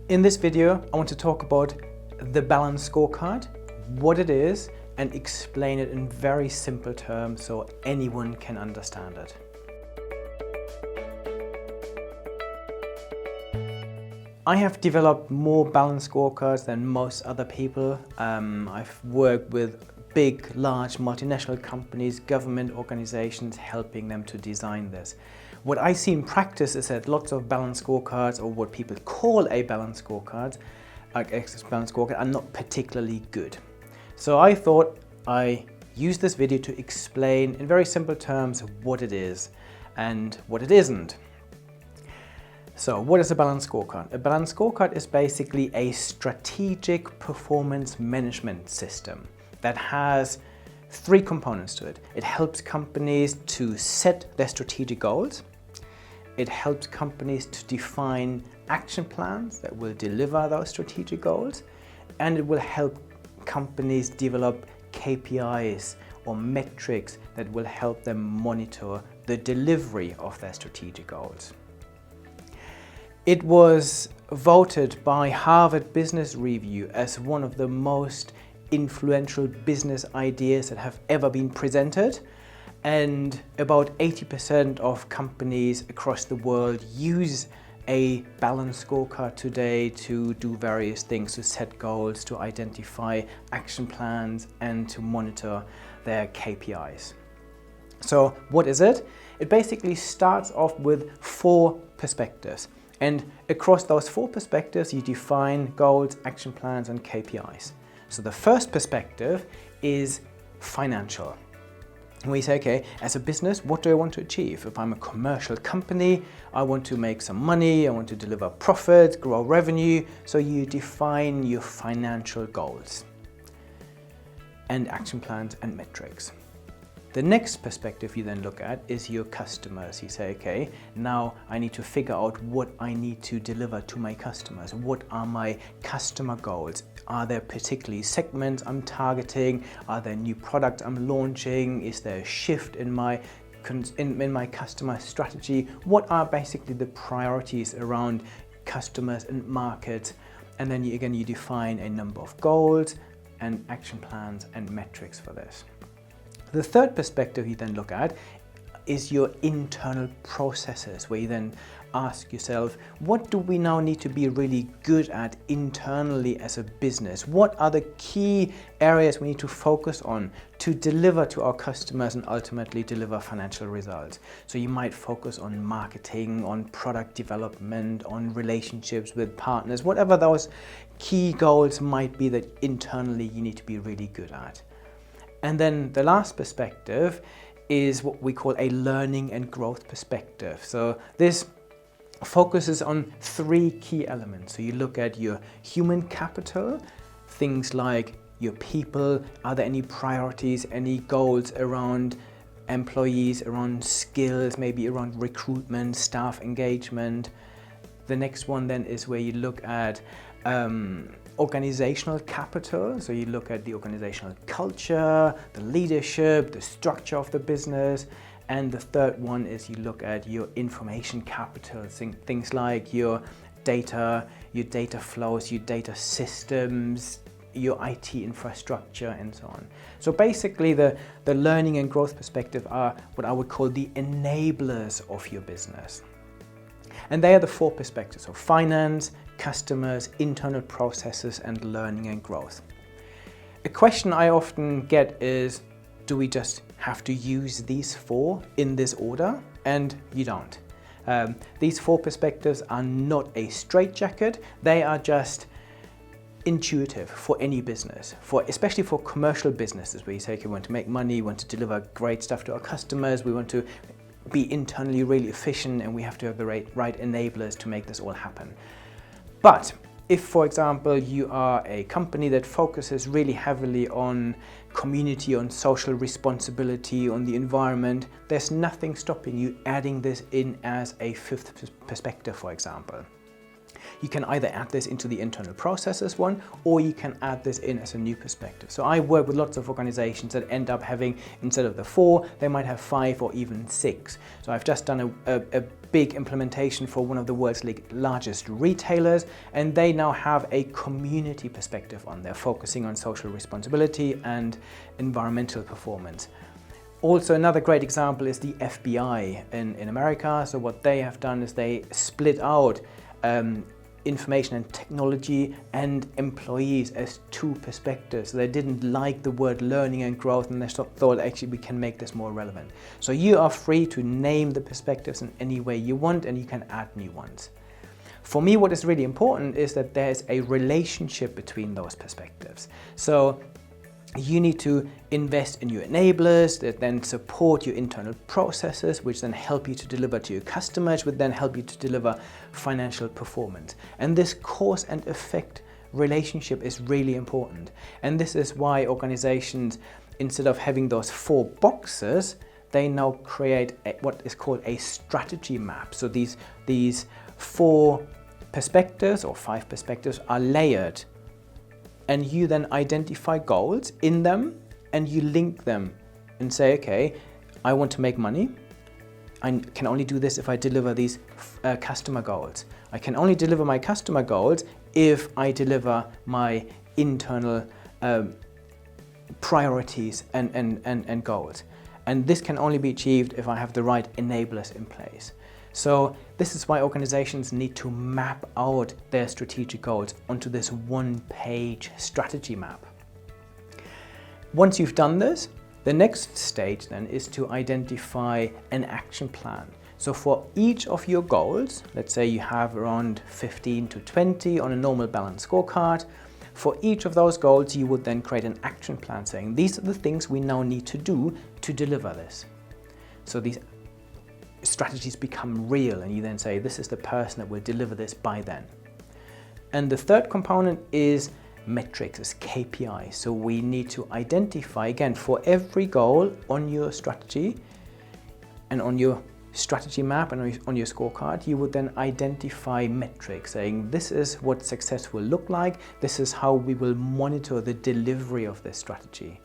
In this video, I want to talk about the balance scorecard, what it is, and explain it in very simple terms so anyone can understand it. I have developed more balance scorecards than most other people. I've worked with big, large multinational companies, government organizations, helping them to design this. What I see in practice is that lots of balance scorecards, or what people call a balance scorecard, are not particularly good. So I thought I use this video to explain in very simple terms what it is and what it isn't. So what is a balance scorecard? A balance scorecard is basically a strategic performance management system that has three components to it. It helps companies to set their strategic goals. It helps companies to define action plans that will deliver those strategic goals. And it will help companies develop KPIs or metrics that will help them monitor the delivery of their strategic goals. It was voted by Harvard Business Review as one of the most influential business ideas that have ever been presented. And about 80% of companies across the world use a balance scorecard today to do various things, to set goals, to identify action plans, and to monitor their KPIs. So what is it? It basically starts off with 4 perspectives. And across those 4 perspectives, you define goals, action plans, and KPIs. So the first perspective is financial. And we say, okay, as a business, what do I want to achieve? If I'm a commercial company, I want to make some money, I want to deliver profit, grow revenue. So you define your financial goals and action plans and metrics. The next perspective you then look at is your customers. You say, okay, now I need to figure out what I need to deliver to my customers. What are my customer goals? Are there particularly segments I'm targeting? Are there new products I'm launching? Is there a shift in my customer strategy? What are basically the priorities around customers and markets? And then you define a number of goals and action plans and metrics for this. The third perspective you then look at is your internal processes, where you then ask yourself, what do we now need to be really good at internally as a business? What are the key areas we need to focus on to deliver to our customers and ultimately deliver financial results? So you might focus on marketing, on product development, on relationships with partners, whatever those key goals might be that internally you need to be really good at. And then the last perspective is what we call a learning and growth perspective. So this focuses on 3 key elements. So you look at your human capital, things like your people, are there any priorities, any goals around employees, around skills, maybe around recruitment, staff engagement. The next one then is where you look at organizational capital. So you look at the organizational culture, the leadership, the structure of the business. And the third one is you look at your information capital, things like your data flows, your data systems, your IT infrastructure, and so on. So basically the learning and growth perspective are what I would call the enablers of your business. And they are the 4 perspectives, so finance, customers, internal processes, and learning and growth. A question I often get is, do we just have to use these 4 in this order? And you don't. These 4 perspectives are not a straitjacket. They are just intuitive for any business, especially for commercial businesses where you say, okay, we want to make money, we want to deliver great stuff to our customers, we want to be internally really efficient, and we have to have the right enablers to make this all happen. But if, for example, you are a company that focuses really heavily on community, on social responsibility, on the environment, there's nothing stopping you adding this in as a 5th perspective, for example. you can either add this into the internal processes one, or you can add this in as a new perspective. So I work with lots of organizations that end up having, instead of the 4, they might have 5 or even 6. So I've just done a big implementation for one of the world's largest retailers, and they now have a community perspective on there, focusing on social responsibility and environmental performance. Also, another great example is the FBI in America. So what they have done is they split out information and technology and employees as 2 perspectives. So they didn't like the word learning and growth, and they thought actually we can make this more relevant. So you are free to name the perspectives in any way you want, and you can add new ones. For me, what is really important is that there's a relationship between those perspectives. So you need to invest in your enablers that then support your internal processes, which then help you to deliver to your customers, which then help you to deliver financial performance. And this cause and effect relationship is really important. And this is why organizations, instead of having those 4 boxes, they now create what is called a strategy map. So these 4 perspectives or 5 perspectives are layered, and you then identify goals in them and you link them and say, okay, I want to make money. I can only do this if I deliver these customer goals. I can only deliver my customer goals if I deliver my internal priorities and goals. And this can only be achieved if I have the right enablers in place. So this is why organizations need to map out their strategic goals onto this 1-page strategy map. Once you've done this, the next stage then is to identify an action plan. So for each of your goals, let's say you have around 15 to 20 on a normal balanced scorecard, for each of those goals you would then create an action plan saying these are the things we now need to do to deliver this. So these strategies become real, and you then say this is the person that will deliver this by then. And the third component is metrics, is KPI. So we need to identify, again, for every goal on your strategy and on your strategy map and on your scorecard, you would then identify metrics saying this is what success will look like, this is how we will monitor the delivery of this strategy.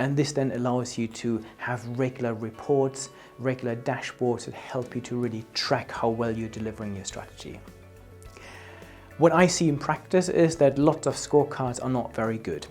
And this then allows you to have regular reports, regular dashboards that help you to really track how well you're delivering your strategy. What I see in practice is that lots of scorecards are not very good.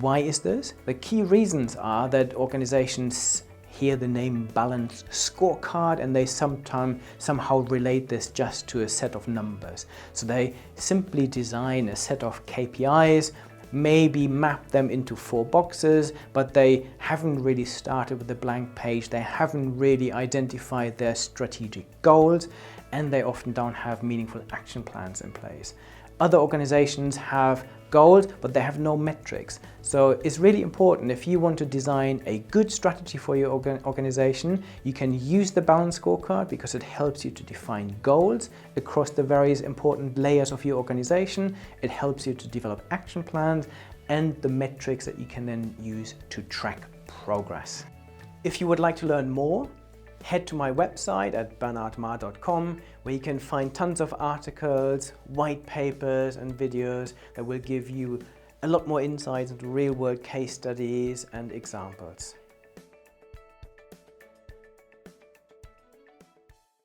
Why is this? The key reasons are that organizations hear the name balanced scorecard and they somehow relate this just to a set of numbers. So they simply design a set of KPIs, maybe map them into 4 boxes, but they haven't really started with a blank page. They haven't really identified their strategic goals, and they often don't have meaningful action plans in place. Other organizations have goals, but they have no metrics. So it's really important, if you want to design a good strategy for your organization, you can use the balanced scorecard because it helps you to define goals across the various important layers of your organization. It helps you to develop action plans and the metrics that you can then use to track progress. If you would like to learn more, head to my website at bernardmar.com, where you can find tons of articles, white papers and videos that will give you a lot more insights into real-world case studies and examples.